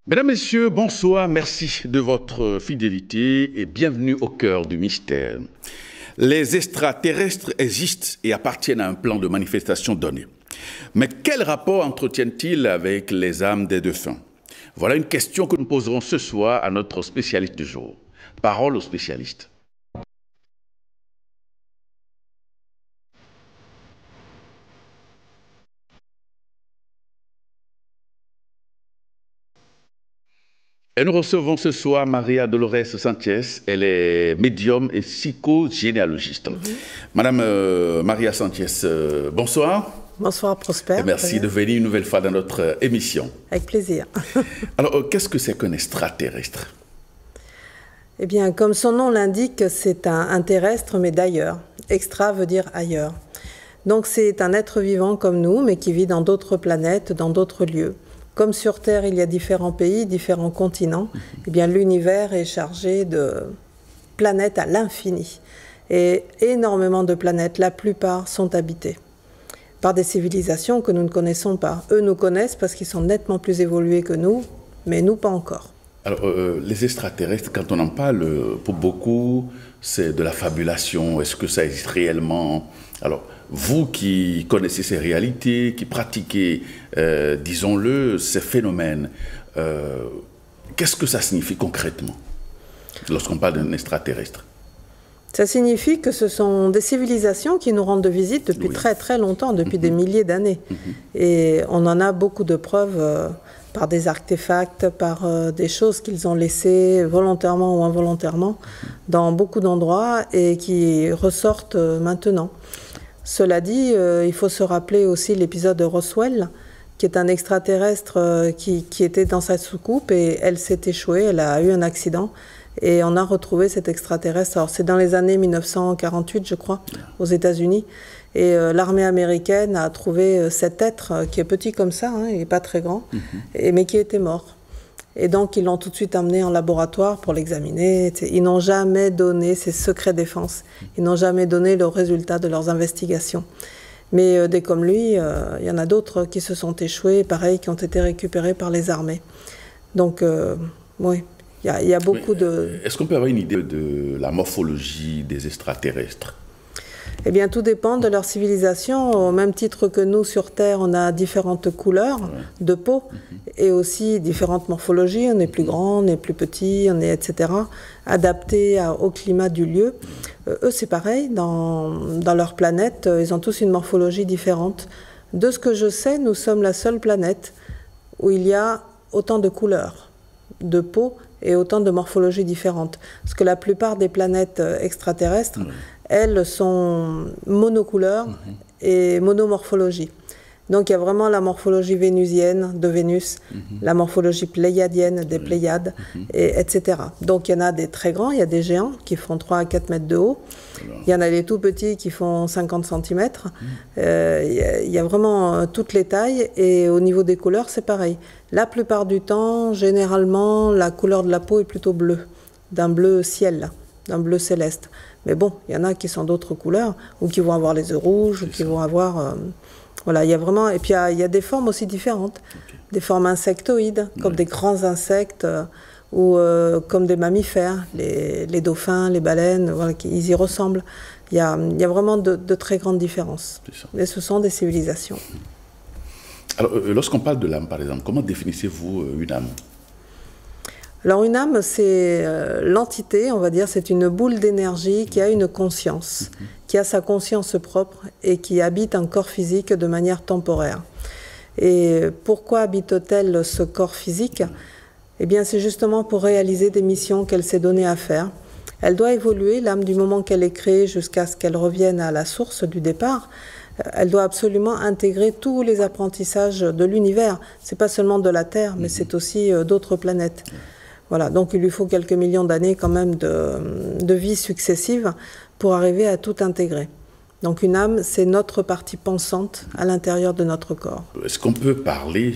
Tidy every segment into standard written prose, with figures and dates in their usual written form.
Mesdames, Messieurs, bonsoir, merci de votre fidélité et bienvenue au cœur du mystère. Les extraterrestres existent et appartiennent à un plan de manifestation donné. Mais quel rapport entretiennent-ils avec les âmes des défunts? Voilà une question que nous poserons ce soir à notre spécialiste du jour. Parole au spécialiste. Et nous recevons ce soir Maria Dolores Sanchez. Elle est médium et psychogénéalogiste. Madame Maria Sanchez, bonsoir. Bonsoir Prosper. Et merci de venir une nouvelle fois dans notre émission. Avec plaisir. Alors, qu'est-ce que c'est qu'un extraterrestre? Eh bien, comme son nom l'indique, c'est un terrestre, mais d'ailleurs. Extra veut dire ailleurs. Donc c'est un être vivant comme nous, mais qui vit dans d'autres planètes, dans d'autres lieux. Comme sur Terre, il y a différents pays, différents continents, eh bien l'univers est chargé de planètes à l'infini. Et énormément de planètes, la plupart sont habitées par des civilisations que nous ne connaissons pas. Eux nous connaissent parce qu'ils sont nettement plus évolués que nous, mais nous pas encore. Alors, les extraterrestres, quand on en parle, pour beaucoup, c'est de la fabulation. Est-ce que ça existe réellement? Alors, vous qui connaissez ces réalités, qui pratiquez, disons-le, ces phénomènes, qu'est-ce que ça signifie concrètement lorsqu'on parle d'un extraterrestre? Ça signifie que ce sont des civilisations qui nous rendent visite depuis très très longtemps, depuis des milliers d'années. Et on en a beaucoup de preuves par des artefacts, par des choses qu'ils ont laissées volontairement ou involontairement dans beaucoup d'endroits et qui ressortent maintenant. Cela dit, il faut se rappeler aussi l'épisode de Roswell, qui est un extraterrestre qui était dans sa soucoupe et elle s'est échouée, elle a eu un accident et on a retrouvé cet extraterrestre. Alors c'est dans les années 1948, je crois, aux États-Unis. Et l'armée américaine a trouvé cet être qui est petit comme ça, hein, il n'est pas très grand, mais qui était mort. Et donc ils l'ont tout de suite amené en laboratoire pour l'examiner. Ils n'ont jamais donné, c'est secret défense, ils n'ont jamais donné le résultat de leurs investigations. Mais des comme lui, il y en a d'autres qui se sont échoués, pareil, qui ont été récupérés par les armées. Donc oui, il y a beaucoup de... Est-ce qu'on peut avoir une idée de la morphologie des extraterrestres? Eh bien, tout dépend de leur civilisation. Au même titre que nous, sur Terre, on a différentes couleurs de peau et aussi différentes morphologies. On est plus grand, on est plus petit, on est, etc., adapté au climat du lieu. Eux, c'est pareil. Dans leur planète, ils ont tous une morphologie différente. De ce que je sais, nous sommes la seule planète où il y a autant de couleurs de peau et autant de morphologies différentes. Parce que la plupart des planètes extraterrestres, elles sont monocouleurs et monomorphologie. Donc il y a vraiment la morphologie vénusienne de Vénus, la morphologie pléiadienne des Pléiades, etc. Donc il y en a des très grands, il y a des géants qui font 3 à 4 mètres de haut. Il y en a des tout petits qui font 50 cm. Il y a vraiment toutes les tailles et au niveau des couleurs, c'est pareil. La plupart du temps, généralement, la couleur de la peau est plutôt bleue, d'un bleu ciel, d'un bleu céleste. Mais bon, il y en a qui sont d'autres couleurs, ou qui vont avoir les yeux rouges, ou qui vont avoir... voilà, il y a vraiment... Et puis il y a des formes aussi différentes, des formes insectoïdes, comme des grands insectes, ou comme des mammifères, les dauphins, les baleines, voilà, ils y ressemblent. Il y a vraiment de très grandes différences. Mais ce sont des civilisations. Alors, lorsqu'on parle de l'âme, par exemple, comment définissez-vous une âme? Alors une âme, c'est l'entité, on va dire, c'est une boule d'énergie qui a une conscience, qui a sa conscience propre et qui habite un corps physique de manière temporaire. Et pourquoi habite-t-elle ce corps physique? Eh bien, c'est justement pour réaliser des missions qu'elle s'est donnée à faire. Elle doit évoluer, l'âme, du moment qu'elle est créée jusqu'à ce qu'elle revienne à la source du départ. Elle doit absolument intégrer tous les apprentissages de l'univers. C'est pas seulement de la Terre, mais c'est aussi d'autres planètes. Voilà, donc il lui faut quelques millions d'années quand même de vie successive pour arriver à tout intégrer. Donc une âme, c'est notre partie pensante à l'intérieur de notre corps. Est-ce qu'on peut parler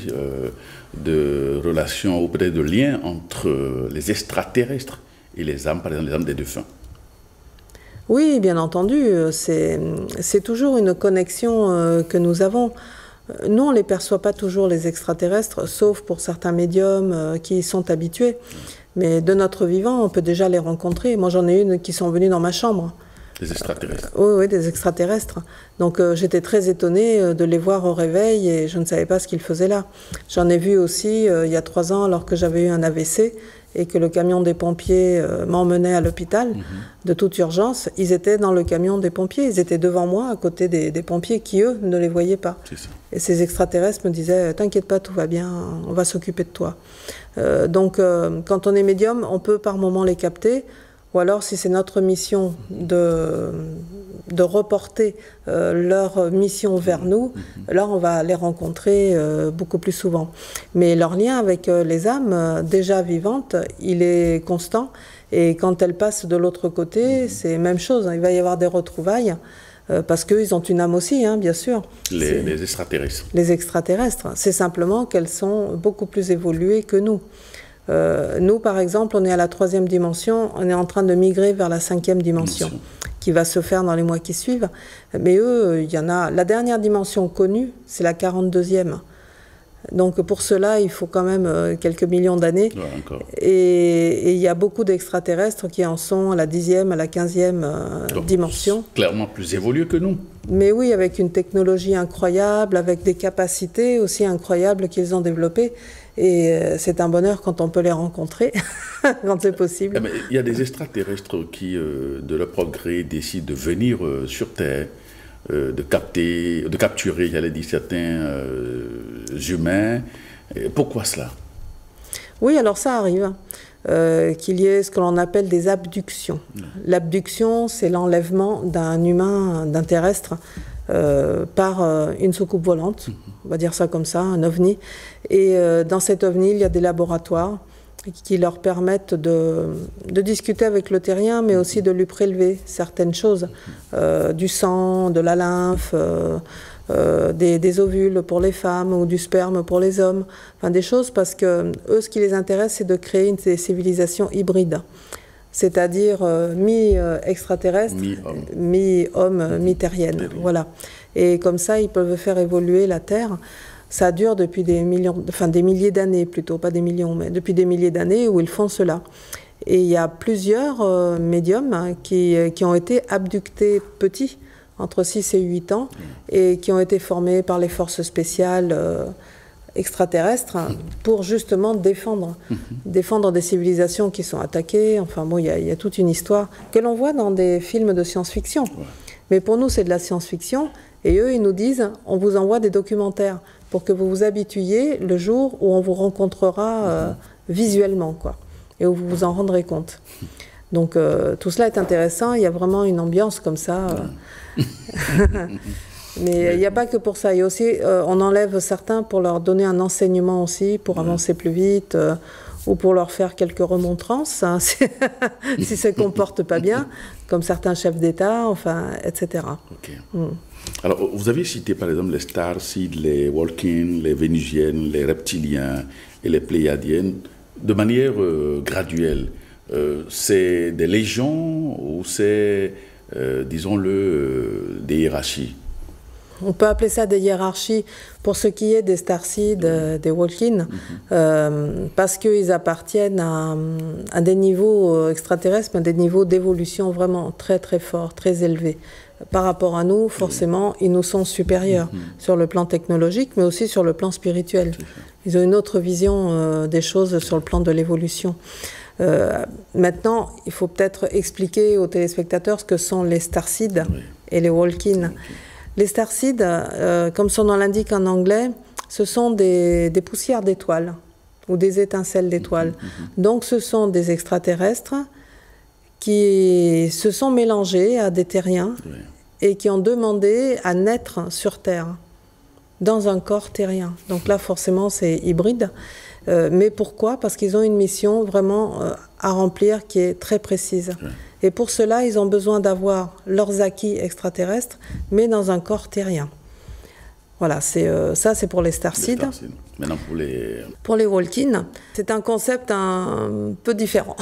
de relations ou peut-être de liens entre les extraterrestres et les âmes, par exemple les âmes des défunts? Oui, bien entendu, c'est toujours une connexion que nous avons. Nous, on ne les perçoit pas toujours, les extraterrestres, sauf pour certains médiums qui y sont habitués. Mais de notre vivant, on peut déjà les rencontrer. Moi, j'en ai une qui sont venues dans ma chambre. Des extraterrestres. Oui, des extraterrestres. Donc j'étais très étonnée de les voir au réveil et je ne savais pas ce qu'ils faisaient là. J'en ai vu aussi il y a 3 ans alors que j'avais eu un AVC et que le camion des pompiers m'emmenait à l'hôpital de toute urgence. Ils étaient dans le camion des pompiers, ils étaient devant moi à côté des pompiers qui, eux, ne les voyaient pas. C'est ça. Et ces extraterrestres me disaient « T'inquiète pas, tout va bien, on va s'occuper de toi ». Donc quand on est médium, on peut par moment les capter. Ou alors, si c'est notre mission de reporter leur mission vers nous, là, on va les rencontrer beaucoup plus souvent. Mais leur lien avec les âmes déjà vivantes, il est constant. Et quand elles passent de l'autre côté, c'est la même chose. Il va y avoir des retrouvailles. Parce qu'ils ont une âme aussi, hein, bien sûr. Les extraterrestres. Les extraterrestres. C'est simplement qu'elles sont beaucoup plus évoluées que nous. Nous, par exemple, on est à la 3e dimension, on est en train de migrer vers la 5e dimension, qui va se faire dans les mois qui suivent. Mais eux, il y en a... La dernière dimension connue, c'est la 42e. Donc pour cela, il faut quand même quelques millions d'années. Ouais, et il y a beaucoup d'extraterrestres qui en sont à la 10e, à la 15e dimension. Clairement plus évolués que nous. Mais oui, avec une technologie incroyable, avec des capacités aussi incroyables qu'ils ont développées. Et c'est un bonheur quand on peut les rencontrer, quand c'est possible. Il y a des extraterrestres qui, de leur progrès, décident de venir sur Terre, de capturer, j'allais dire, certains humains. Pourquoi cela? Oui, alors ça arrive. Qu'il y ait ce que l'on appelle des abductions. L'abduction, c'est l'enlèvement d'un humain, d'un terrestre, par une soucoupe volante, on va dire ça comme ça, un ovni. Et dans cet ovni, il y a des laboratoires qui leur permettent de discuter avec le terrien, mais aussi de lui prélever certaines choses, du sang, de la lymphe, des ovules pour les femmes ou du sperme pour les hommes, enfin des choses parce que eux, ce qui les intéresse, c'est de créer des civilisations hybrides. C'est-à-dire mi-extraterrestres, mi-homme, mi-terrienne. Voilà. Et comme ça, ils peuvent faire évoluer la Terre. Ça dure depuis des milliers d'années plutôt, pas des millions, mais depuis des milliers d'années où ils font cela. Et il y a plusieurs médiums hein, qui ont été abductés petits, entre 6 et 8 ans, et qui ont été formés par les forces spéciales extraterrestres pour justement défendre des civilisations qui sont attaquées. Enfin bon, il y a toute une histoire que l'on voit dans des films de science-fiction. Mais pour nous, c'est de la science-fiction. Et eux, ils nous disent, on vous envoie des documentaires pour que vous vous habituiez le jour où on vous rencontrera visuellement, quoi, et où vous vous en rendrez compte. Donc tout cela est intéressant. Il y a vraiment une ambiance comme ça. Mais il n'y a pas que pour ça. Il y a aussi, on enlève certains pour leur donner un enseignement aussi, pour avancer plus vite, ou pour leur faire quelques remontrances, hein, si ça ne comporte pas bien, comme certains chefs d'État, enfin, etc. Okay. Alors, vous avez cité par exemple les Starseeds, les Walking, les Vénusiennes, les Reptiliens et les Pléiadiennes, de manière graduelle. C'est des légions ou c'est, disons-le, des hiérarchies? On peut appeler ça des hiérarchies pour ce qui est des Starseeds, des Walking, parce qu'ils appartiennent à des niveaux extraterrestres, mais à des niveaux d'évolution vraiment très très forts, très élevés. Par rapport à nous, forcément, ils nous sont supérieurs sur le plan technologique, mais aussi sur le plan spirituel. Ils ont une autre vision des choses sur le plan de l'évolution. Maintenant, il faut peut-être expliquer aux téléspectateurs ce que sont les Starseeds et les Walking. Les Starseeds, comme son nom l'indique en anglais, ce sont des poussières d'étoiles ou des étincelles d'étoiles. Donc ce sont des extraterrestres qui se sont mélangés à des terriens et qui ont demandé à naître sur Terre, dans un corps terrien. Donc là, forcément, c'est hybride. Mais pourquoi? Parce qu'ils ont une mission vraiment à remplir qui est très précise. Et pour cela, ils ont besoin d'avoir leurs acquis extraterrestres, mais dans un corps terrien. Voilà, ça c'est pour les starseeds. Maintenant pour les walk-in, c'est un concept un peu différent.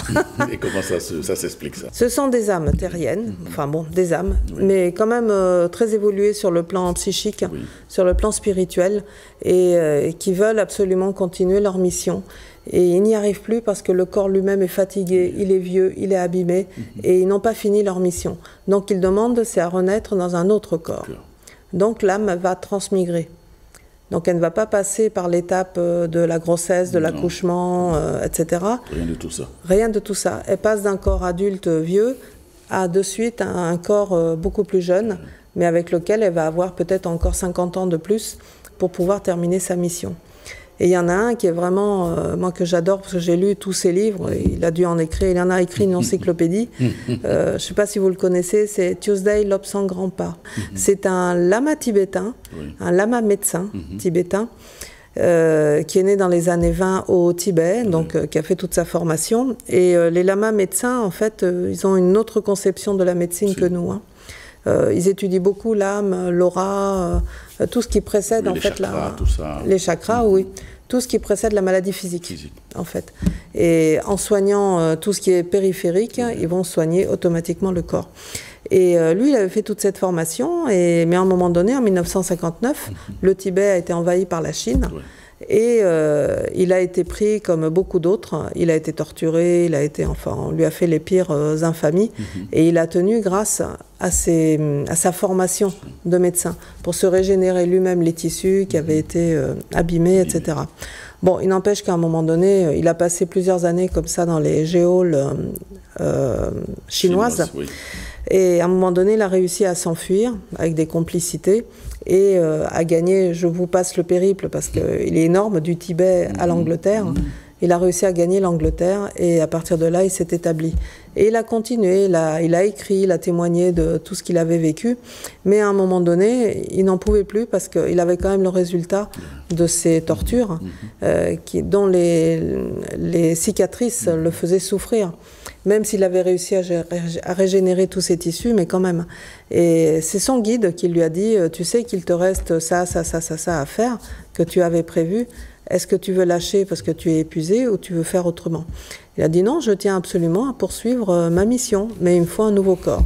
Et comment ça s'explique ça? Ce sont des âmes terriennes, enfin bon, des âmes, mais quand même très évoluées sur le plan psychique, sur le plan spirituel, et qui veulent absolument continuer leur mission. Et ils n'y arrivent plus parce que le corps lui-même est fatigué, il est vieux, il est abîmé, et ils n'ont pas fini leur mission. Donc ils demandent, c'est à renaître dans un autre corps. Donc l'âme va transmigrer. Donc elle ne va pas passer par l'étape de la grossesse, de l'accouchement, etc. Rien de tout ça. Rien de tout ça. Elle passe d'un corps adulte vieux à de suite un corps beaucoup plus jeune, mais avec lequel elle va avoir peut-être encore 50 ans de plus pour pouvoir terminer sa mission. Et il y en a un qui est vraiment, moi que j'adore, parce que j'ai lu tous ses livres, il a dû en écrire, il en a écrit une encyclopédie, je ne sais pas si vous le connaissez, c'est Tuesday, l'Aube sans grand pas. C'est un lama tibétain, un lama médecin tibétain, qui est né dans les années 20 au Tibet, donc qui a fait toute sa formation. Et les lamas médecins, en fait, ils ont une autre conception de la médecine que nous. Ils étudient beaucoup l'âme, l'aura, tout ce qui précède en fait les chakras, oui, tout ce qui précède la maladie physique, en fait. Et en soignant tout ce qui est périphérique, ils vont soigner automatiquement le corps. Et lui, il avait fait toute cette formation, mais à un moment donné, en 1959, le Tibet a été envahi par la Chine. Et il a été pris comme beaucoup d'autres, il a été torturé, on lui a fait les pires infamies, et il a tenu grâce à sa formation de médecin pour se régénérer lui-même les tissus qui avaient été abîmés, etc. Bon, il n'empêche qu'à un moment donné, il a passé plusieurs années comme ça dans les géoles chinoises. Et à un moment donné, il a réussi à s'enfuir avec des complicités et à gagner, je vous passe le périple parce qu'il est énorme, du Tibet à l'Angleterre. Il a réussi à gagner l'Angleterre et à partir de là, il s'est établi. Et il a continué, il a écrit, il a témoigné de tout ce qu'il avait vécu. Mais à un moment donné, il n'en pouvait plus parce qu'il avait quand même le résultat de ces tortures dont les cicatrices le faisaient souffrir. Même s'il avait réussi à régénérer tous ses tissus, mais quand même. Et c'est son guide qui lui a dit, tu sais qu'il te reste ça à faire, que tu avais prévu. Est-ce que tu veux lâcher parce que tu es épuisé ou tu veux faire autrement? Il a dit non, je tiens absolument à poursuivre ma mission, mais il me faut un nouveau corps.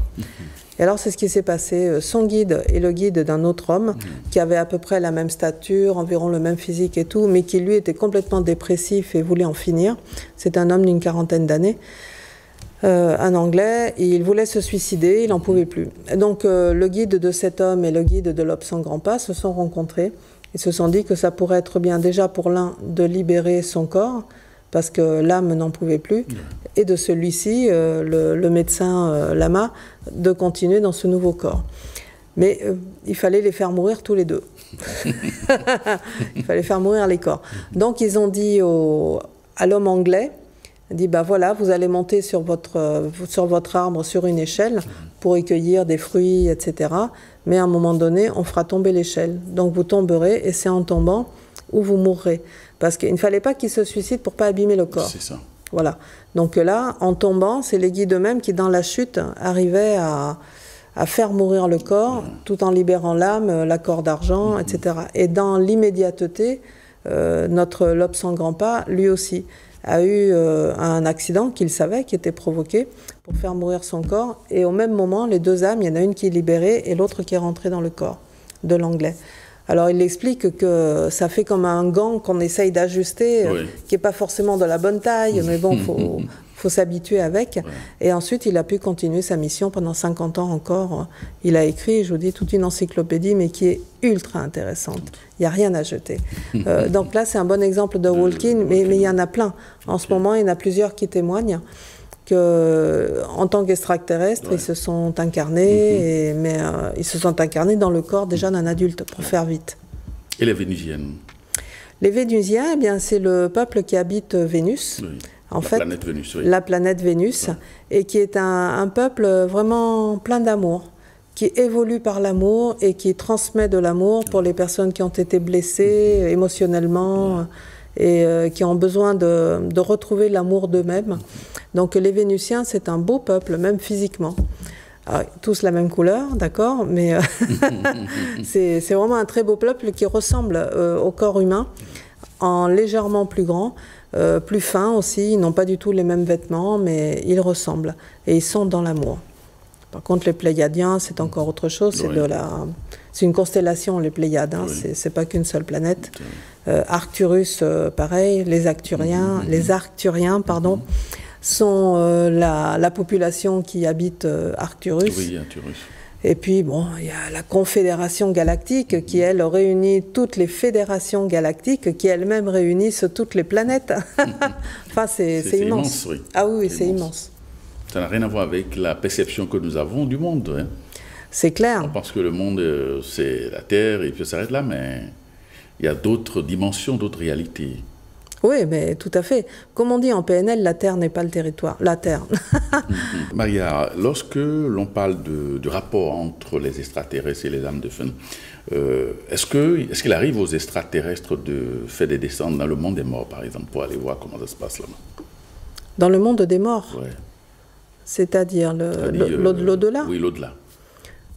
Et alors c'est ce qui s'est passé. Son guide est le guide d'un autre homme qui avait à peu près la même stature, environ le même physique et tout, mais qui lui était complètement dépressif et voulait en finir. C'est un homme d'une quarantaine d'années. Un Anglais, il voulait se suicider, il n'en pouvait plus. Et donc le guide de cet homme et le guide de l'Aube sans grand pas se sont rencontrés. Ils se sont dit que ça pourrait être bien déjà pour l'un de libérer son corps, parce que l'âme n'en pouvait plus, et de celui-ci, le médecin lama, de continuer dans ce nouveau corps. Mais il fallait les faire mourir tous les deux. Il fallait faire mourir les corps. Donc ils ont dit à l'homme anglais, dit bah voilà, vous allez monter sur votre arbre sur une échelle pour recueillir des fruits, etc. Mais à un moment donné, on fera tomber l'échelle. Donc vous tomberez et c'est en tombant où vous mourrez. Parce qu'il ne fallait pas qu'il se suicide pour ne pas abîmer le corps. C'est ça. Voilà. Donc là, en tombant, c'est les guides eux-mêmes qui, dans la chute, arrivaient à faire mourir le corps tout en libérant l'âme, la corde d'argent, etc. Et dans l'immédiateté, notre L'Aube sans grand pas, lui aussi, a eu un accident qu'il savait qui était provoqué pour faire mourir son corps. Et au même moment, les deux âmes, il y en a une qui est libérée et l'autre qui est rentrée dans le corps de l'anglais. Alors il explique que ça fait comme un gant qu'on essaye d'ajuster, qui n'est pas forcément de la bonne taille, mais bon, faut s'habituer avec. Et ensuite, il a pu continuer sa mission pendant 50 ans encore. Il a écrit, je vous dis, toute une encyclopédie, mais qui est ultra intéressante. Il n'y a rien à jeter. Donc là, c'est un bon exemple de walk-in, mais il y en a plein. En ce moment, il y en a plusieurs qui témoignent qu'en tant qu'extraterrestres, ils se sont incarnés, mais ils se sont incarnés dans le corps déjà d'un adulte, pour faire vite. Et les Vénusiennes? Les Vénusiens, eh bien, c'est le peuple qui habite Vénus. En fait, planète Vénus, la planète Vénus, et qui est un peuple vraiment plein d'amour, qui évolue par l'amour et qui transmet de l'amour pour les personnes qui ont été blessées émotionnellement et qui ont besoin de retrouver l'amour d'eux-mêmes. Donc les Vénusiens, c'est un beau peuple, même physiquement. Alors, tous la même couleur, d'accord, mais c'est vraiment un très beau peuple qui ressemble au corps humain, en légèrement plus grand, plus fin aussi. Ils n'ont pas du tout les mêmes vêtements, mais ils ressemblent et ils sont dans l'amour. Par contre, les Pléiadiens, c'est encore autre chose. C'est une constellation, les Pléiades. Hein, c'est pas qu'une seule planète. Arcturus, pareil. Les Arcturiens, pardon, sont la population qui habite Arcturus. Oui, Arcturus. Et puis, bon, il y a la Confédération Galactique qui, elle, réunit toutes les fédérations galactiques qui, elles-mêmes, réunissent toutes les planètes. Enfin, c'est immense. Oui. Ah oui, c'est immense. Ça n'a rien à voir avec la perception que nous avons du monde. Hein. C'est clair. On pense que le monde, c'est la Terre et puis ça s'arrête là, mais il y a d'autres dimensions, d'autres réalités. Oui, mais tout à fait. Comme on dit en PNL, la Terre n'est pas le territoire. La Terre. Maria, lorsque l'on parle du rapport entre les extraterrestres et les âmes de feu, est-ce qu'il arrive aux extraterrestres de faire des descentes dans le monde des morts, par exemple, pour aller voir comment ça se passe là-bas? Dans le monde des morts? Ouais. C'est-à-dire l'au-delà? Oui, l'au-delà.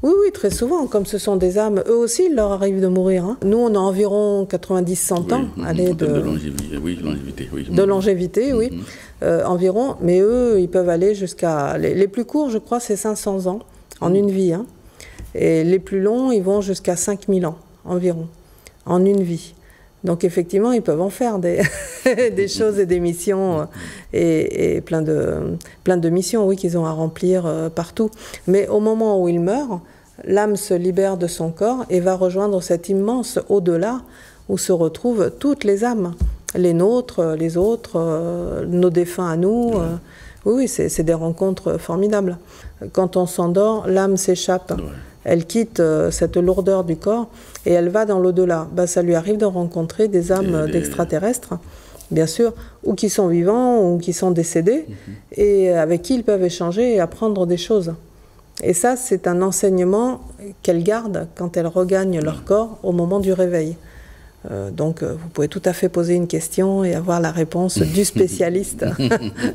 Oui, oui, très souvent. Comme ce sont des âmes, eux aussi, il leur arrive de mourir. Hein. Nous, on a environ 90-100 ans. De longévité, oui. Longévité, oui. De longévité, oui. Environ. Mais eux, ils peuvent aller jusqu'à... Les plus courts, je crois, c'est 500 ans en une vie. Hein. Et les plus longs, ils vont jusqu'à 5000 ans environ en une vie. Donc effectivement, ils peuvent en faire des choses et des missions et plein de missions, oui, qu'ils ont à remplir partout. Mais au moment où ils meurent, l'âme se libère de son corps et va rejoindre cet immense au-delà où se retrouvent toutes les âmes, les nôtres, les autres, nos défunts à nous. Oui, c'est des rencontres formidables. Quand on s'endort, l'âme s'échappe. Elle quitte cette lourdeur du corps et elle va dans l'au-delà. Ben, ça lui arrive de rencontrer des âmes d'extraterrestres, bien sûr, ou qui sont vivants ou qui sont décédés, et avec qui ils peuvent échanger et apprendre des choses. Et ça, c'est un enseignement qu'elles gardent quand elles regagnent leur corps au moment du réveil. Donc, vous pouvez tout à fait poser une question et avoir la réponse du spécialiste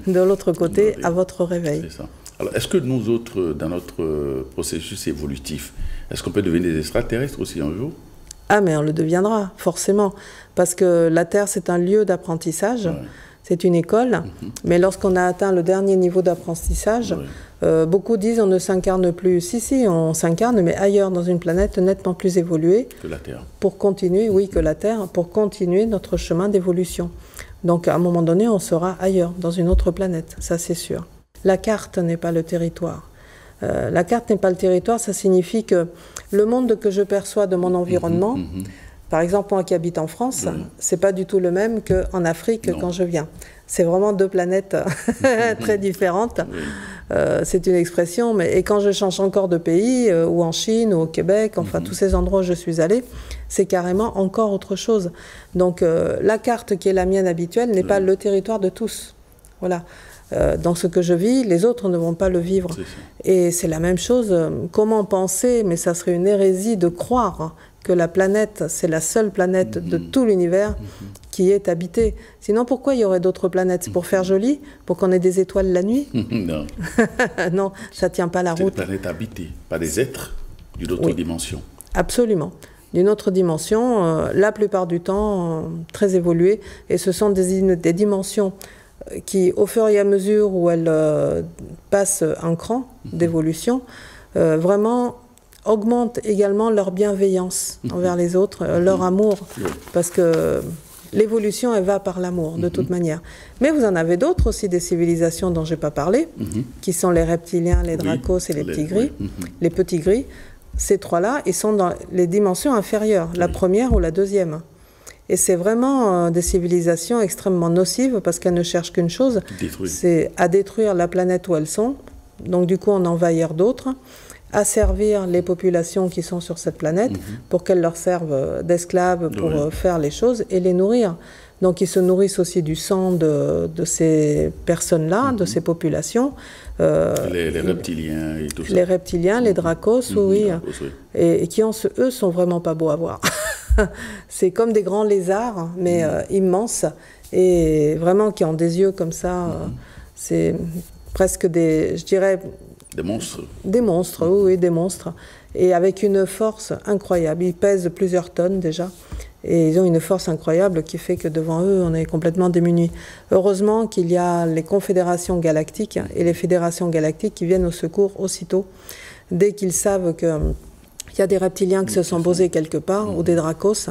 de l'autre côté à votre réveil. C'est ça. Alors, est-ce que nous autres, dans notre processus évolutif, est-ce qu'on peut devenir des extraterrestres aussi un jour? Ah, mais on le deviendra, forcément. Parce que la Terre, c'est un lieu d'apprentissage, c'est une école. Mais lorsqu'on a atteint le dernier niveau d'apprentissage, beaucoup disent on ne s'incarne plus. Si, on s'incarne, mais ailleurs, dans une planète nettement plus évoluée. Que la Terre. Pour continuer, oui, que la Terre, pour continuer notre chemin d'évolution. Donc, à un moment donné, on sera ailleurs, dans une autre planète, ça c'est sûr. La carte n'est pas le territoire. La carte n'est pas le territoire, ça signifie que le monde que je perçois de mon environnement, par exemple moi qui habite en France, c'est pas du tout le même qu'en Afrique quand je viens. C'est vraiment deux planètes très différentes. C'est une expression, et quand je change encore de pays, ou en Chine, ou au Québec, enfin tous ces endroits où je suis allée, c'est carrément encore autre chose. Donc la carte qui est la mienne habituelle n'est pas le territoire de tous. Voilà. Dans ce que je vis, les autres ne vont pas le vivre. Et c'est la même chose. Comment penser, mais ça serait une hérésie de croire que la planète, c'est la seule planète de tout l'univers qui est habitée. Sinon, pourquoi il y aurait d'autres planètes? C'est pour faire joli? Pour qu'on ait des étoiles la nuit? Non. Non, ça ne tient pas la route. C'est des planètes habitées, pas des êtres d'une autre dimension. Absolument. D'une autre dimension, la plupart du temps, très évoluée. Et ce sont des dimensions qui, au fur et à mesure où elles passent un cran d'évolution, vraiment augmentent également leur bienveillance envers les autres, leur amour, parce que l'évolution, elle va par l'amour, de toute manière. Mais vous en avez d'autres aussi, des civilisations dont je n'ai pas parlé, qui sont les reptiliens, les dracos et les petits gris. Les petits gris, ces trois-là, ils sont dans les dimensions inférieures, la première ou la deuxième. Et c'est vraiment des civilisations extrêmement nocives parce qu'elles ne cherchent qu'une chose, c'est à détruire la planète où elles sont, donc du coup en envahir d'autres, asservir les populations qui sont sur cette planète pour qu'elles leur servent d'esclaves pour faire les choses et les nourrir. Donc ils se nourrissent aussi du sang de ces personnes-là, de ces populations. Les reptiliens et tout ça. Les reptiliens, les dracos, oui. Et qui, eux, sont vraiment pas beaux à voir. C'est comme des grands lézards, mais immenses, et vraiment qui ont des yeux comme ça. C'est presque des, je dirais, Des monstres? Des monstres, oui, des monstres. Et avec une force incroyable. Ils pèsent plusieurs tonnes déjà. Et ils ont une force incroyable qui fait que devant eux, on est complètement démunis. Heureusement qu'il y a les confédérations galactiques et les fédérations galactiques qui viennent au secours aussitôt. Dès qu'ils savent qu'il y a des reptiliens qui se sont posés quelque part, ou des dracos,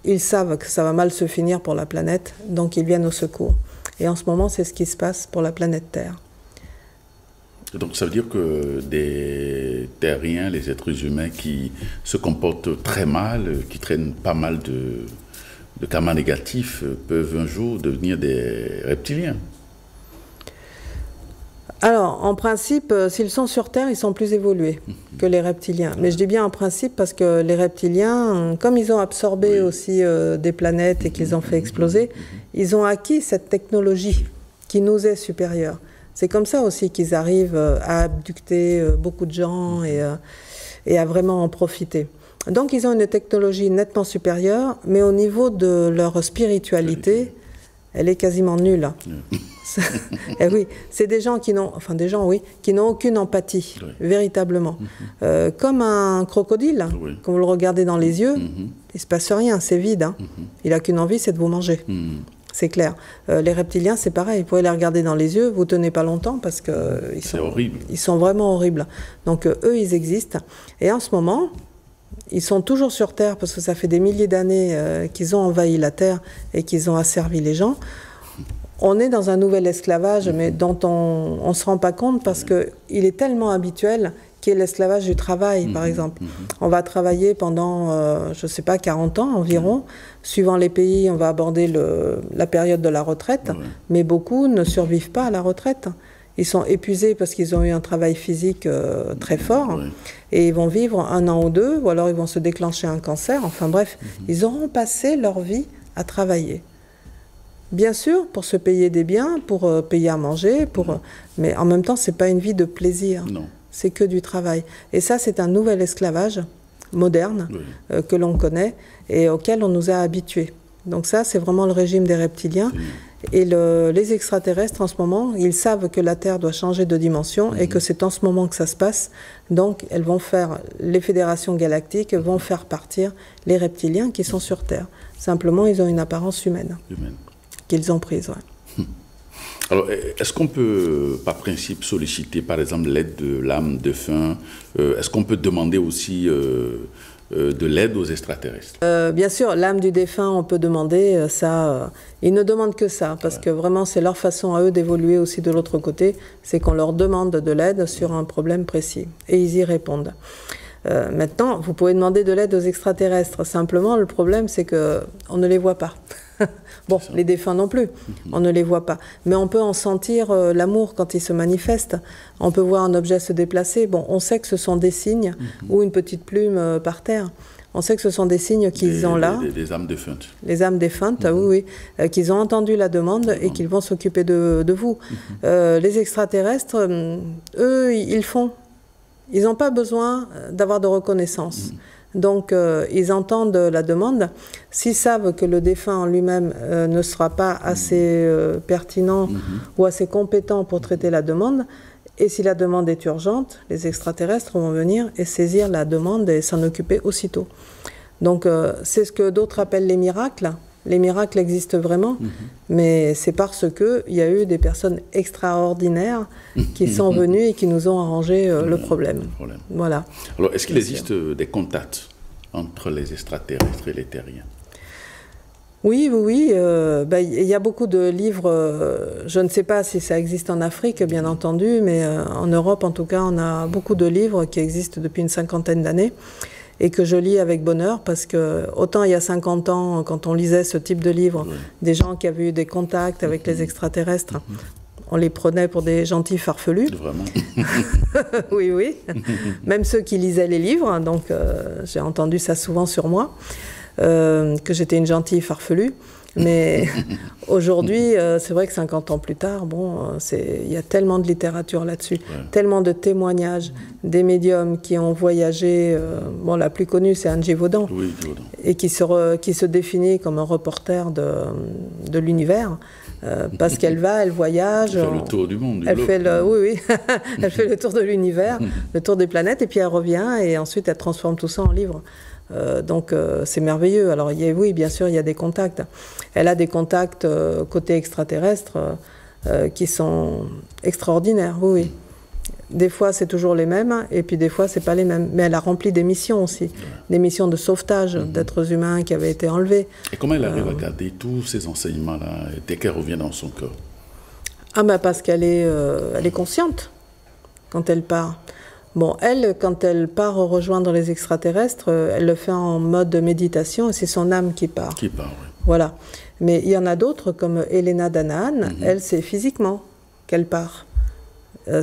ils savent que ça va mal se finir pour la planète, donc ils viennent au secours. Et en ce moment, c'est ce qui se passe pour la planète Terre. Donc ça veut dire que des terriens, les êtres humains qui se comportent très mal, qui traînent pas mal de karma négatifs, peuvent un jour devenir des reptiliens. Alors, en principe, s'ils sont sur Terre, ils sont plus évolués que les reptiliens. Mais je dis bien en principe parce que les reptiliens, comme ils ont absorbé aussi des planètes et qu'ils ont fait exploser, ils ont acquis cette technologie qui nous est supérieure. C'est comme ça aussi qu'ils arrivent à abducter beaucoup de gens et à vraiment en profiter. Donc ils ont une technologie nettement supérieure, mais au niveau de leur spiritualité, elle est quasiment nulle. Et oui, c'est des gens qui n'ont, enfin des gens, oui, qui n'ont aucune empathie, véritablement. Comme un crocodile, quand vous le regardez dans les yeux, il ne se passe rien, c'est vide. Hein. Il n'a qu'une envie, c'est de vous manger. C'est clair. Les reptiliens, c'est pareil. Vous pouvez les regarder dans les yeux, vous tenez pas longtemps parce que ils sont vraiment horribles. Donc eux, ils existent. Et en ce moment, ils sont toujours sur Terre parce que ça fait des milliers d'années qu'ils ont envahi la Terre et qu'ils ont asservi les gens. On est dans un nouvel esclavage, mais dont on ne se rend pas compte parce qu'il est tellement habituel, qui est l'esclavage du travail, par exemple. On va travailler pendant, je ne sais pas, 40 ans environ. Suivant les pays, on va aborder la période de la retraite, mais beaucoup ne survivent pas à la retraite. Ils sont épuisés parce qu'ils ont eu un travail physique très fort, et ils vont vivre 1 an ou 2, ou alors ils vont se déclencher un cancer. Enfin bref, ils auront passé leur vie à travailler. Bien sûr, pour se payer des biens, pour payer à manger, mais en même temps, ce n'est pas une vie de plaisir. Non. C'est que du travail. Et ça, c'est un nouvel esclavage moderne que l'on connaît et auquel on nous a habitués. Donc ça, c'est vraiment le régime des reptiliens. Et les extraterrestres, en ce moment, ils savent que la Terre doit changer de dimension et que c'est en ce moment que ça se passe. Donc, les fédérations galactiques vont faire partir les reptiliens qui sont sur Terre. Simplement, ils ont une apparence humaine. Qu'ils ont prise, Alors, est-ce qu'on peut, par principe, solliciter, par exemple, l'aide de l'âme défunt? Est-ce qu'on peut demander aussi de l'aide aux extraterrestres? Bien sûr, l'âme du défunt, on peut demander ça. Ils ne demandent que ça, parce que vraiment, c'est leur façon à eux d'évoluer aussi de l'autre côté. C'est qu'on leur demande de l'aide sur un problème précis. Et ils y répondent. Maintenant, vous pouvez demander de l'aide aux extraterrestres. Simplement, le problème, c'est qu'on ne les voit pas. Bon, les défunts non plus, on ne les voit pas. Mais on peut en sentir l'amour quand ils se manifestent. On peut voir un objet se déplacer. Bon, on sait que ce sont des signes ou une petite plume par terre. On sait que ce sont des signes qu'ils ont là. Des âmes défuntes. Les âmes défuntes, oui, qu'ils ont entendu la demande et qu'ils vont s'occuper de vous. Les extraterrestres, eux, ils font. Ils n'ont pas besoin d'avoir de reconnaissance. Donc, ils entendent la demande. S'ils savent que le défunt en lui-même ne sera pas assez pertinent ou assez compétent pour traiter la demande, et si la demande est urgente, les extraterrestres vont venir et saisir la demande et s'en occuper aussitôt. Donc, c'est ce que d'autres appellent les miracles. Les miracles existent vraiment, mais c'est parce qu'il y a eu des personnes extraordinaires qui sont venues et qui nous ont arrangé le problème. Voilà. Alors, est-ce qu'il existe des contacts entre les extraterrestres et les terriens? Oui, oui, il y a beaucoup de livres, je ne sais pas si ça existe en Afrique, bien entendu, mais en Europe, en tout cas, on a beaucoup de livres qui existent depuis une 50aine d'années. Et que je lis avec bonheur parce que autant il y a 50 ans, quand on lisait ce type de livres, des gens qui avaient eu des contacts avec les extraterrestres, on les prenait pour des gentils farfelus. Vraiment. Oui, oui. Même ceux qui lisaient les livres, donc j'ai entendu ça souvent sur moi, que j'étais une gentille farfelue. Mais aujourd'hui, c'est vrai que 50 ans plus tard, bon, il y a tellement de littérature là-dessus, tellement de témoignages, des médiums qui ont voyagé. Bon, la plus connue, c'est Anne Gévaudan, et qui se définit comme un reporter de l'univers. Parce qu'elle elle voyage. Elle fait le tour du monde. Elle fait oui. Elle fait le tour de l'univers, le tour des planètes, et puis elle revient, et ensuite elle transforme tout ça en livre. Donc c'est merveilleux. Alors oui, bien sûr, il y a des contacts. Elle a des contacts côté extraterrestre qui sont extraordinaires, oui. Des fois, c'est toujours les mêmes, et puis des fois, c'est pas les mêmes. Mais elle a rempli des missions aussi, des missions de sauvetage d'êtres humains qui avaient été enlevés. Et comment elle arrive à garder tous ces enseignements-là dès qu'elle revient dans son corps? Ah ben parce qu'elle est consciente quand elle part. Bon, elle, quand elle part rejoindre les extraterrestres, elle le fait en mode méditation, et c'est son âme qui part. Qui part, oui. Voilà. Mais il y en a d'autres, comme Elena Danaan, elle, c'est physiquement qu'elle part.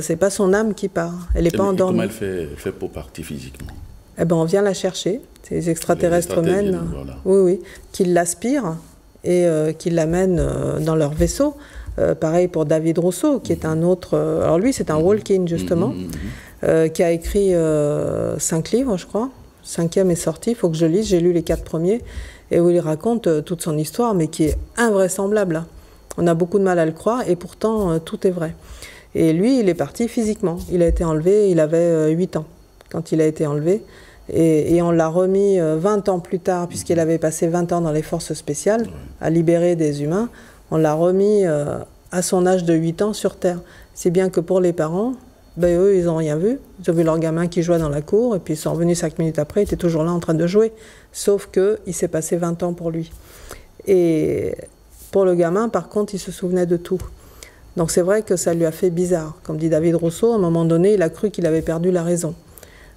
C'est pas son âme qui part. Elle n'est pas endormie. Comment elle fait pour partir physiquement? Eh ben, on vient la chercher. C'est les extraterrestres mènent, voilà. oui, qui l'aspirent et qui l'amènent dans leur vaisseau. Pareil pour David Rousseau, qui est un autre. Alors lui, c'est un walk-in justement, qui a écrit 5 livres, je crois. 5e est sorti. Il faut que je lise. J'ai lu les 4 premiers, et où il raconte toute son histoire, mais qui est invraisemblable. On a beaucoup de mal à le croire, et pourtant tout est vrai. Et lui, il est parti physiquement. Il a été enlevé, il avait 8 ans quand il a été enlevé. Et on l'a remis 20 ans plus tard, puisqu'il avait passé 20 ans dans les forces spéciales, à libérer des humains. On l'a remis à son âge de 8 ans sur Terre. C'est bien que pour les parents, ben, eux, ils n'ont rien vu. Ils ont vu leur gamin qui jouait dans la cour, et puis ils sont revenus 5 minutes après, il était toujours là en train de jouer. Sauf qu'il s'est passé 20 ans pour lui. Et pour le gamin, par contre, il se souvenait de tout. Donc c'est vrai que ça lui a fait bizarre. Comme dit David Rousseau, à un moment donné, il a cru qu'il avait perdu la raison.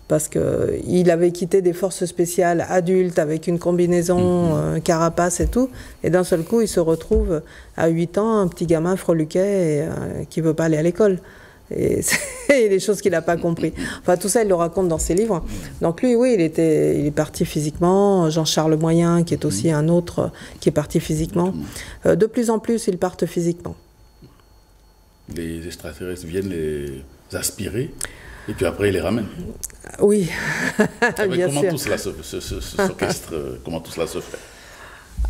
Parce qu'il avait quitté des forces spéciales adultes avec une combinaison, carapace et tout. Et d'un seul coup, il se retrouve à 8 ans, un petit gamin freluquet qui ne veut pas aller à l'école. Et c'est des choses qu'il n'a pas compris. Enfin, tout ça, il le raconte dans ses livres. Donc lui, oui, il est parti physiquement. Jean-Charles Moyen, qui est aussi un autre, qui est parti physiquement. De plus en plus, ils partent physiquement. Les extraterrestres viennent les aspirer et puis après ils les ramènent. Oui, bien comment sûr. Tout cela s'orchestre, comment tout cela se fait?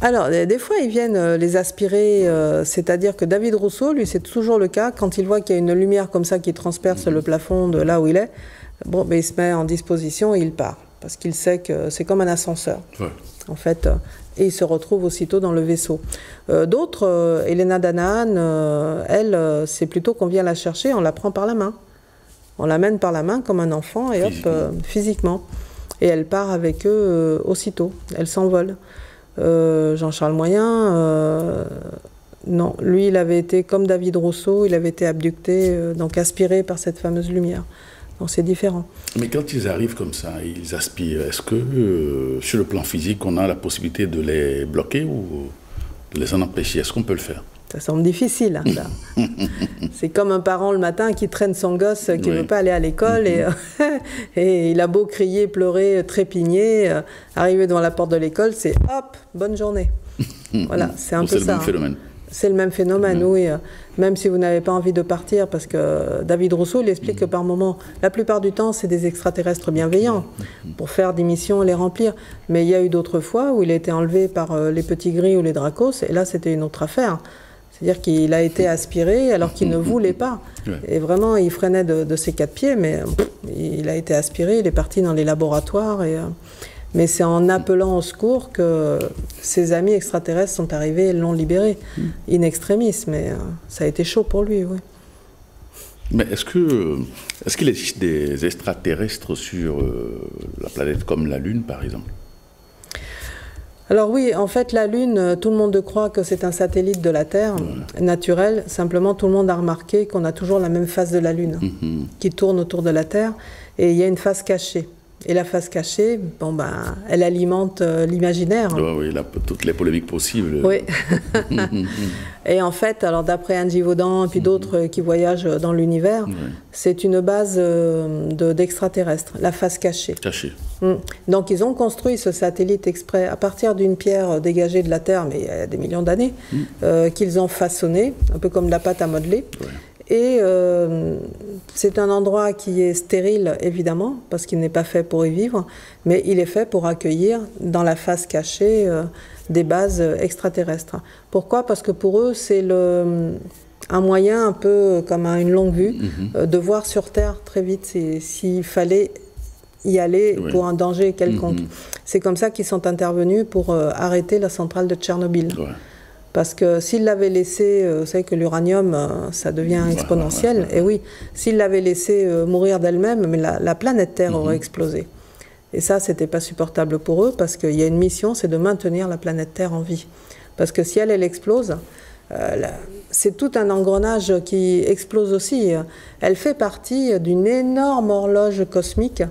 Alors, des fois, ils viennent les aspirer, c'est-à-dire que David Rousseau, lui, c'est toujours le cas, quand il voit qu'il y a une lumière comme ça qui transperce le plafond de là où il est, bon, ben, il se met en disposition et il part, parce qu'il sait que c'est comme un ascenseur, en fait. Et il se retrouve aussitôt dans le vaisseau. D'autres, Elena Danaan, elle, c'est plutôt qu'on vient la chercher, on la prend par la main. On l'amène par la main comme un enfant, et hop, physiquement. Et elle part avec eux aussitôt, elle s'envole. Jean-Charles Moyen, non, lui, il avait été, comme David Rousseau, il avait été abducté, donc aspiré par cette fameuse lumière. Donc c'est différent. Mais quand ils arrivent comme ça, ils aspirent, est-ce que sur le plan physique, on a la possibilité de les bloquer ou de les en empêcher? Est-ce qu'on peut le faire? Ça semble difficile. Hein, c'est comme un parent le matin qui traîne son gosse qui ne veut pas aller à l'école et il a beau crier, pleurer, trépigner, arriver devant la porte de l'école, c'est hop, bonne journée. Voilà, c'est un peu ça. C'est le même phénomène. C'est le même phénomène, oui. Même si vous n'avez pas envie de partir, parce que David Rousseau, il explique que par moment, la plupart du temps, c'est des extraterrestres bienveillants pour faire des missions et les remplir. Mais il y a eu d'autres fois où il a été enlevé par les petits gris ou les dracos, et là, c'était une autre affaire. C'est-à-dire qu'il a été aspiré alors qu'il ne voulait pas. Et vraiment, il freinait de ses 4 pieds, mais il a été aspiré, il est parti dans les laboratoires. Mais c'est en appelant au secours que ses amis extraterrestres sont arrivés et l'ont libéré, in extremis. Mais ça a été chaud pour lui, oui. Mais est-ce qu'il existe des extraterrestres sur la planète comme la Lune, par exemple? Alors oui, en fait, la Lune, tout le monde croit que c'est un satellite de la Terre, naturel. Simplement, tout le monde a remarqué qu'on a toujours la même face de la Lune, qui tourne autour de la Terre, et il y a une face cachée. Et la face cachée, bon, ben, elle alimente l'imaginaire. Oui, toutes les polémiques possibles. Oui. Et en fait, alors d'après Angie Vaudan et puis d'autres qui voyagent dans l'univers, c'est une base d'extraterrestres, la face cachée. Cachée. Donc ils ont construit ce satellite exprès à partir d'une pierre dégagée de la Terre, mais il y a des millions d'années, qu'ils ont façonné, un peu comme de la pâte à modeler. Ouais. Et c'est un endroit qui est stérile, évidemment, parce qu'il n'est pas fait pour y vivre, mais il est fait pour accueillir, dans la face cachée, des bases extraterrestres. Pourquoi? Parce que pour eux, c'est un moyen un peu comme une longue vue de voir sur Terre très vite s'il fallait y aller pour un danger quelconque. C'est comme ça qu'ils sont intervenus pour arrêter la centrale de Tchernobyl. Ouais. Parce que s'il l'avait laissé, vous savez que l'uranium, ça devient exponentiel, et oui, s'il l'avait laissé mourir d'elle-même, mais la planète Terre aurait explosé. Et ça, c'était pas supportable pour eux, parce qu'il y a une mission, c'est de maintenir la planète Terre en vie. Parce que si elle explose, c'est tout un engrenage qui explose aussi. Elle fait partie d'une énorme horloge cosmique,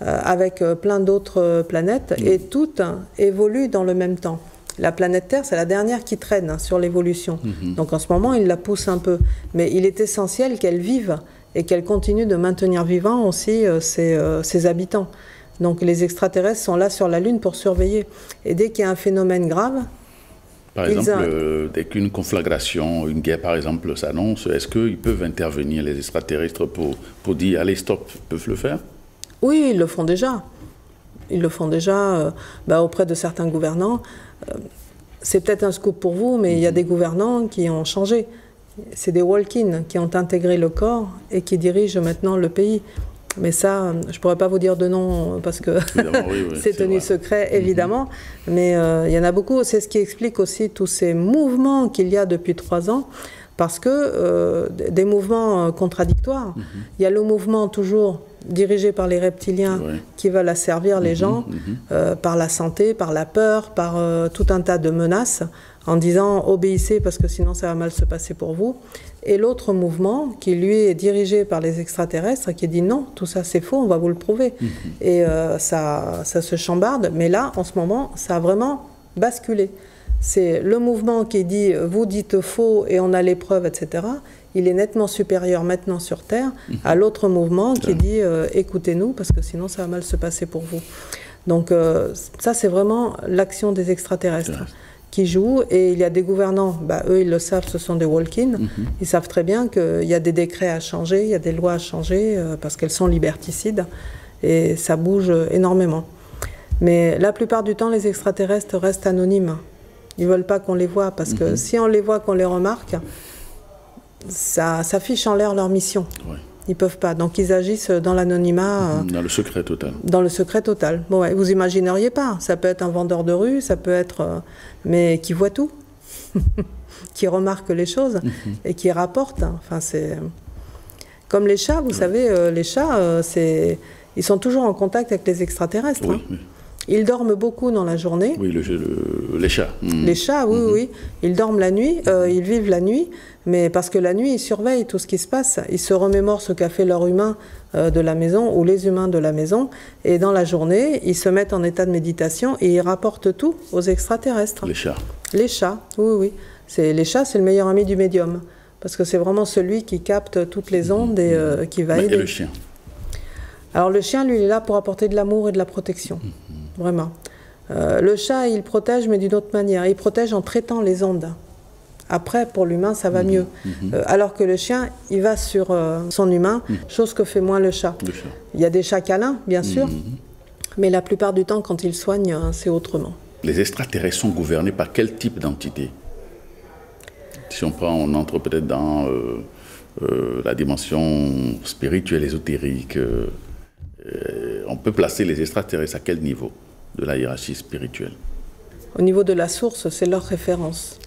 avec plein d'autres planètes, et toutes évoluent dans le même temps. La planète Terre, c'est la dernière qui traîne sur l'évolution. Donc en ce moment, il la pousse un peu. Mais il est essentiel qu'elle vive et qu'elle continue de maintenir vivants aussi ses habitants. Donc les extraterrestres sont là sur la Lune pour surveiller. Et dès qu'il y a un phénomène grave... Par exemple, dès qu'une conflagration, une guerre par exemple s'annonce, est-ce qu'ils peuvent intervenir, les extraterrestres, pour dire « allez, stop », ils peuvent le faire? Oui, ils le font déjà. Ils le font déjà auprès de certains gouvernants. C'est peut-être un scoop pour vous, mais il y a des gouvernants qui ont changé. C'est des walk-in qui ont intégré le corps et qui dirigent maintenant le pays. Mais ça, je ne pourrais pas vous dire de nom parce que c'est tenu secret, évidemment. Mais il y en a beaucoup. C'est ce qui explique aussi tous ces mouvements qu'il y a depuis 3 ans. Parce que des mouvements contradictoires. Il y a le mouvement toujours dirigé par les reptiliens qui veulent asservir les gens par la santé, par la peur, par tout un tas de menaces, en disant obéissez parce que sinon ça va mal se passer pour vous. Et l'autre mouvement qui lui est dirigé par les extraterrestres qui dit non, tout ça c'est faux, on va vous le prouver. Et ça se chambarde, mais là en ce moment ça a vraiment basculé. C'est le mouvement qui dit « vous dites faux et on a les preuves, etc. » Il est nettement supérieur maintenant sur Terre à l'autre mouvement qui dit « écoutez-nous parce que sinon ça va mal se passer pour vous ». Donc ça c'est vraiment l'action des extraterrestres qui joue. Et il y a des gouvernants, eux ils le savent, ce sont des walk-in. Ils savent très bien qu'il y a des décrets à changer, il y a des lois à changer parce qu'elles sont liberticides et ça bouge énormément. Mais la plupart du temps les extraterrestres restent anonymes. Ils ne veulent pas qu'on les voit, parce que si on les voit, qu'on les remarque, ça fiche en l'air leur mission. Ils ne peuvent pas. Donc ils agissent dans l'anonymat. Dans le secret total. Dans le secret total. Bon, vous imagineriez pas. Ça peut être un vendeur de rue, ça peut être... mais qui voit tout. Qui remarque les choses et qui rapporte. Enfin, c'est... Comme les chats, vous savez, les chats, ils sont toujours en contact avec les extraterrestres. Ils dorment beaucoup dans la journée. Oui, les chats. Les chats, oui. Ils dorment la nuit, ils vivent la nuit, mais parce que la nuit, ils surveillent tout ce qui se passe. Ils se remémorent ce qu'a fait leur humain de la maison ou les humains de la maison. Et dans la journée, ils se mettent en état de méditation et ils rapportent tout aux extraterrestres. Les chats. Les chats, oui. Les chats, c'est le meilleur ami du médium. Parce que c'est vraiment celui qui capte toutes les ondes et qui va aider. Et le chien? Alors le chien, lui, il est là pour apporter de l'amour et de la protection. Vraiment. Le chat, il protège, mais d'une autre manière. Il protège en traitant les ondes. Après, pour l'humain, ça va mieux. Alors que le chien, il va sur son humain, chose que fait moins le chat. Il y a des chats câlins, bien sûr, mais la plupart du temps, quand ils soignent, c'est autrement. Les extraterrestres sont gouvernés par quel type d'entité? Si on entre peut-être dans la dimension spirituelle, ésotérique, on peut placer les extraterrestres à quel niveau de la hiérarchie spirituelle? Au niveau de la source, c'est leur référence.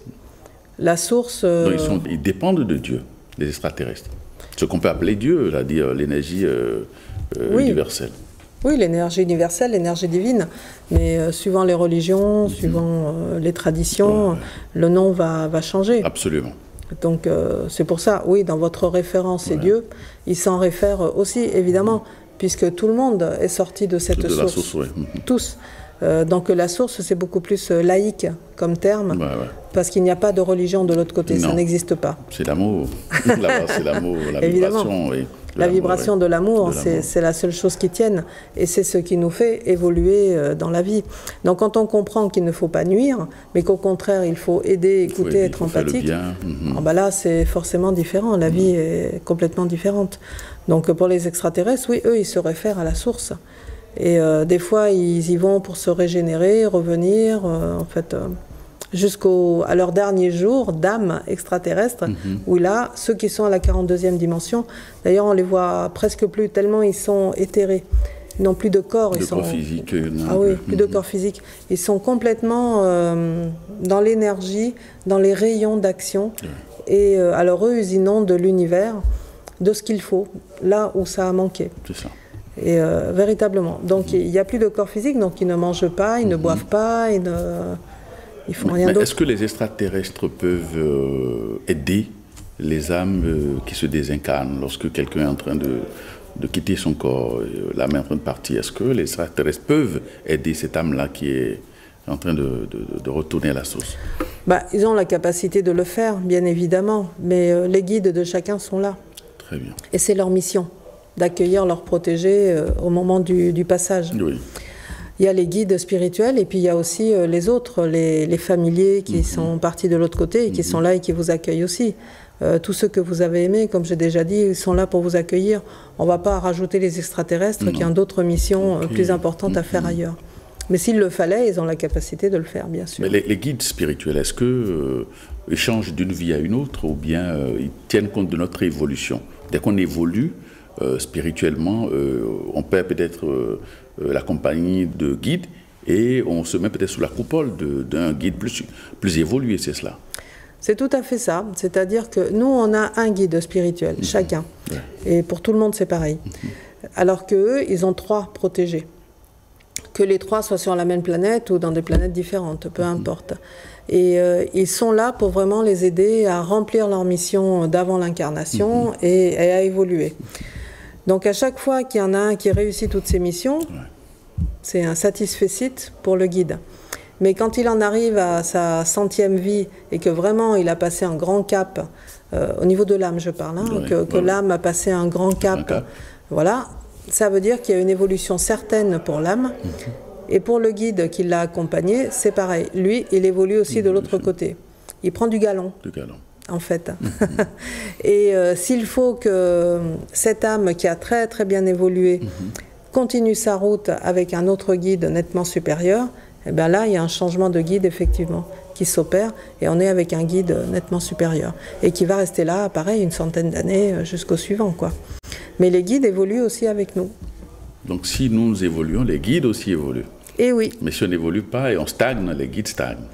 La source... Ils dépendent de Dieu, les extraterrestres. Ce qu'on peut appeler Dieu, c'est-à-dire l'énergie universelle. Oui, l'énergie universelle, l'énergie divine. Mais suivant les religions, suivant les traditions, le nom va changer. Absolument. Donc c'est pour ça, oui, dans votre référence, c'est Dieu. Il s'en réfère aussi, évidemment, puisque tout le monde est sorti de cette source. La source, ouais. Tous. Donc la source, c'est beaucoup plus laïque comme terme, parce qu'il n'y a pas de religion de l'autre côté, ça n'existe pas. C'est l'amour, c'est l'amour, la vibration. Oui, la vibration de l'amour, c'est la seule chose qui tienne, et c'est ce qui nous fait évoluer dans la vie. Donc quand on comprend qu'il ne faut pas nuire, mais qu'au contraire, il faut aider, écouter, être empathique, là c'est forcément différent, la vie est complètement différente. Donc pour les extraterrestres, oui, eux, ils se réfèrent à la source. Et des fois, ils y vont pour se régénérer, revenir, en fait, jusqu'à leur dernier jour d'âme extraterrestre, où là, ceux qui sont à la 42e dimension, d'ailleurs, on les voit presque plus, tellement ils sont éthérés. Ils n'ont plus de corps. Corps physique. Ah oui, plus de corps physique. Ils sont complètement dans l'énergie, dans les rayons d'action. Et alors eux, ils inondent l'univers de ce qu'il faut, là où ça a manqué. C'est ça. Et véritablement. Donc il n'y a plus de corps physique, donc ils ne mangent pas, ils ne boivent pas, ils font rien d'autre. Est-ce que les extraterrestres peuvent aider les âmes qui se désincarnent lorsque quelqu'un est en train de quitter son corps, l'âme est en train de partir? Est-ce que les extraterrestres peuvent aider cette âme-là qui est en train de retourner à la source? Ils ont la capacité de le faire, bien évidemment, mais les guides de chacun sont là. Très bien. Et c'est leur mission d'accueillir leurs protégés au moment du passage. Oui. Il y a les guides spirituels et puis il y a aussi les autres, les familiers qui sont partis de l'autre côté et qui sont là et qui vous accueillent aussi. Tous ceux que vous avez aimés, comme j'ai déjà dit, ils sont là pour vous accueillir. On ne va pas rajouter les extraterrestres qui ont d'autres missions plus importantes à faire ailleurs. Mais s'il le fallait, ils ont la capacité de le faire, bien sûr. Mais les guides spirituels, est-ce qu'ils changent d'une vie à une autre ou bien ils tiennent compte de notre évolution? Dès qu'on évolue, spirituellement, on perd peut-être la compagnie de guides et on se met peut-être sous la coupole d'un guide plus évolué, c'est cela? C'est tout à fait ça. C'est-à-dire que nous, on a un guide spirituel, chacun. Et pour tout le monde, c'est pareil. Alors qu'eux, ils ont 3 protégés. Que les 3 soient sur la même planète ou dans des planètes différentes, peu importe. Et ils sont là pour vraiment les aider à remplir leur mission d'avant l'incarnation et à évoluer. Donc à chaque fois qu'il y en a un qui réussit toutes ses missions, c'est un satisfecit pour le guide. Mais quand il en arrive à sa 100e vie et que vraiment il a passé un grand cap, au niveau de l'âme je parle, que l'âme a passé un grand cap, voilà, ça veut dire qu'il y a une évolution certaine pour l'âme. Et pour le guide qui l'a accompagné, c'est pareil. Lui, il évolue aussi de l'autre côté. Il prend du galon. En fait. Et s'il faut que cette âme qui a très très bien évolué continue sa route avec un autre guide nettement supérieur, eh bien là, il y a un changement de guide, effectivement, qui s'opère, et on est avec un guide nettement supérieur. Et qui va rester là, pareil, une centaine d'années jusqu'au suivant, quoi. Mais les guides évoluent aussi avec nous. Donc si nous évoluons, les guides aussi évoluent. Et oui. Mais si on n'évolue pas et on stagne, les guides stagnent.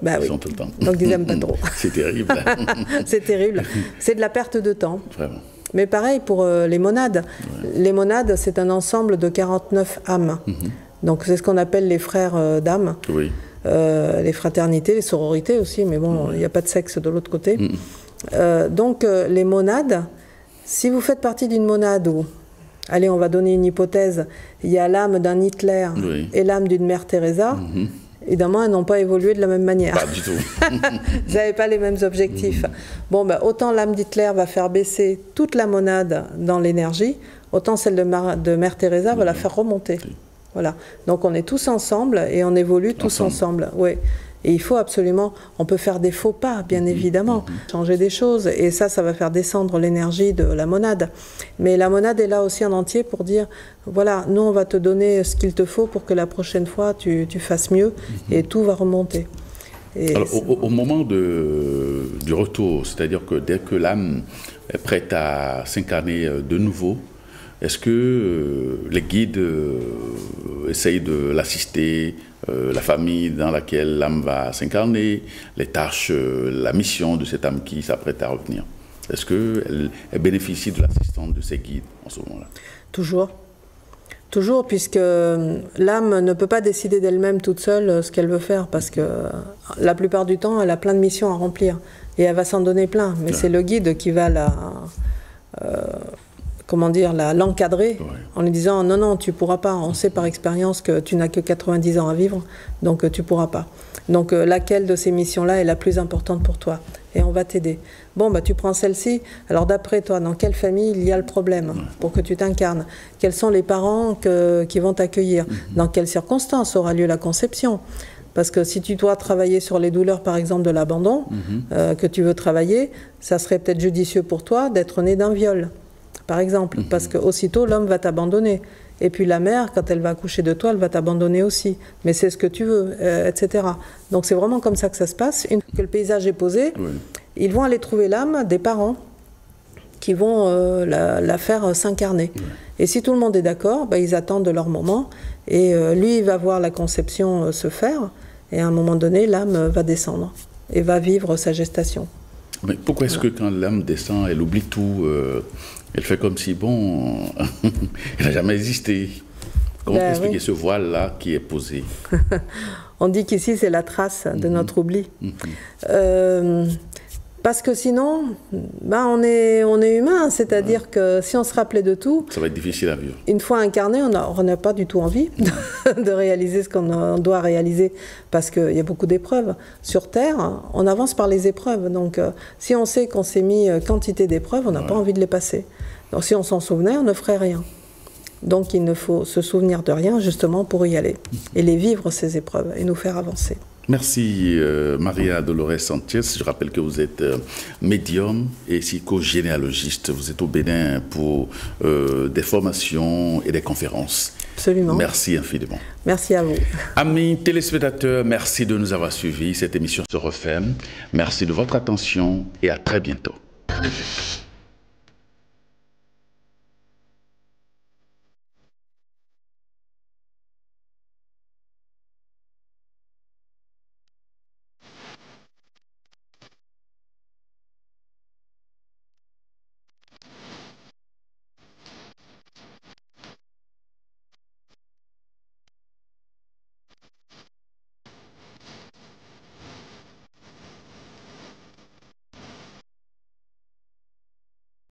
Ils sont tout le temps. Donc ils n'aiment pas trop. C'est terrible. C'est terrible. C'est de la perte de temps. Vraiment. Mais pareil pour les monades. Les monades, c'est un ensemble de 49 âmes. Donc c'est ce qu'on appelle les frères d'âmes. Oui. Les fraternités, les sororités aussi, mais bon, il n'y a pas de sexe de l'autre côté. Donc les monades, si vous faites partie d'une monade où, allez, on va donner une hypothèse, il y a l'âme d'un Hitler et l'âme d'une mère Teresa, évidemment, elles n'ont pas évolué de la même manière. Pas du tout. Vous n'avez pas les mêmes objectifs. Bon, autant l'âme d'Hitler va faire baisser toute la monade dans l'énergie, autant celle de mère Teresa va la faire remonter. Voilà. Donc on est tous ensemble et on évolue tous ensemble. Oui. Et il faut absolument, on peut faire des faux pas, bien évidemment, changer des choses, et ça va faire descendre l'énergie de la monade. Mais la monade est là aussi en entier pour dire, voilà, nous on va te donner ce qu'il te faut pour que la prochaine fois tu fasses mieux, et tout va remonter. Et alors, au moment du retour, c'est-à-dire que dès que l'âme est prête à s'incarner de nouveau, est-ce que les guides essayent de l'assister, la famille dans laquelle l'âme va s'incarner, les tâches, la mission de cette âme qui s'apprête à revenir? Est-ce qu'elle bénéficie de l'assistance de ses guides en ce moment-là? Toujours. Toujours, puisque l'âme ne peut pas décider d'elle-même toute seule ce qu'elle veut faire, parce que la plupart du temps, elle a plein de missions à remplir, et elle va s'en donner plein, mais c'est le guide qui va comment dire, l'encadrer Ouais. en lui disant non, non, tu pourras pas. On sait par expérience que tu n'as que 90 ans à vivre, donc tu pourras pas. Donc laquelle de ces missions-là est la plus importante pour toi? Et on va t'aider. Bon, bah tu prends celle-ci. Alors d'après toi, dans quelle famille il y a le problème pour que tu t'incarnes? Quels sont les parents qui vont t'accueillir? Dans quelles circonstances aura lieu la conception? Parce que si tu dois travailler sur les douleurs, par exemple, de l'abandon, que tu veux travailler, ça serait peut-être judicieux pour toi d'être né d'un viol, par exemple, parce qu'aussitôt l'homme va t'abandonner. Et puis la mère, quand elle va accoucher de toi, elle va t'abandonner aussi. Mais c'est ce que tu veux, etc. Donc c'est vraiment comme ça que ça se passe. Une fois que le paysage est posé, ils vont aller trouver l'âme des parents qui vont la faire s'incarner. Et si tout le monde est d'accord, bah, ils attendent leur moment. Et lui, il va voir la conception se faire. Et à un moment donné, l'âme va descendre et va vivre sa gestation. Mais pourquoi est-ce que quand l'âme descend, elle oublie tout, elle fait comme si, bon, elle n'a jamais existé? Comment expliquer ce voile-là qui est posé? On dit qu'ici, c'est la trace de notre oubli. Parce que sinon, ben on est humain, c'est-à-dire que si on se rappelait de tout... Ça va être difficile à vivre. Une fois incarné, on n'a pas du tout envie de réaliser ce qu'on doit réaliser, parce qu'il y a beaucoup d'épreuves. Sur Terre, on avance par les épreuves. Donc, si on sait qu'on s'est mis quantité d'épreuves, on n'a pas envie de les passer. Donc, si on s'en souvenait, on ne ferait rien. Donc, il ne faut se souvenir de rien, justement, pour y aller. Et les vivre, ces épreuves, et nous faire avancer. Merci Maria Dolores Sanchez. Je rappelle que vous êtes médium et psychogénéalogiste. Vous êtes au Bénin pour des formations et des conférences. Absolument. Merci infiniment. Merci à vous. Amis téléspectateurs, merci de nous avoir suivis. Cette émission se referme. Merci de votre attention et à très bientôt.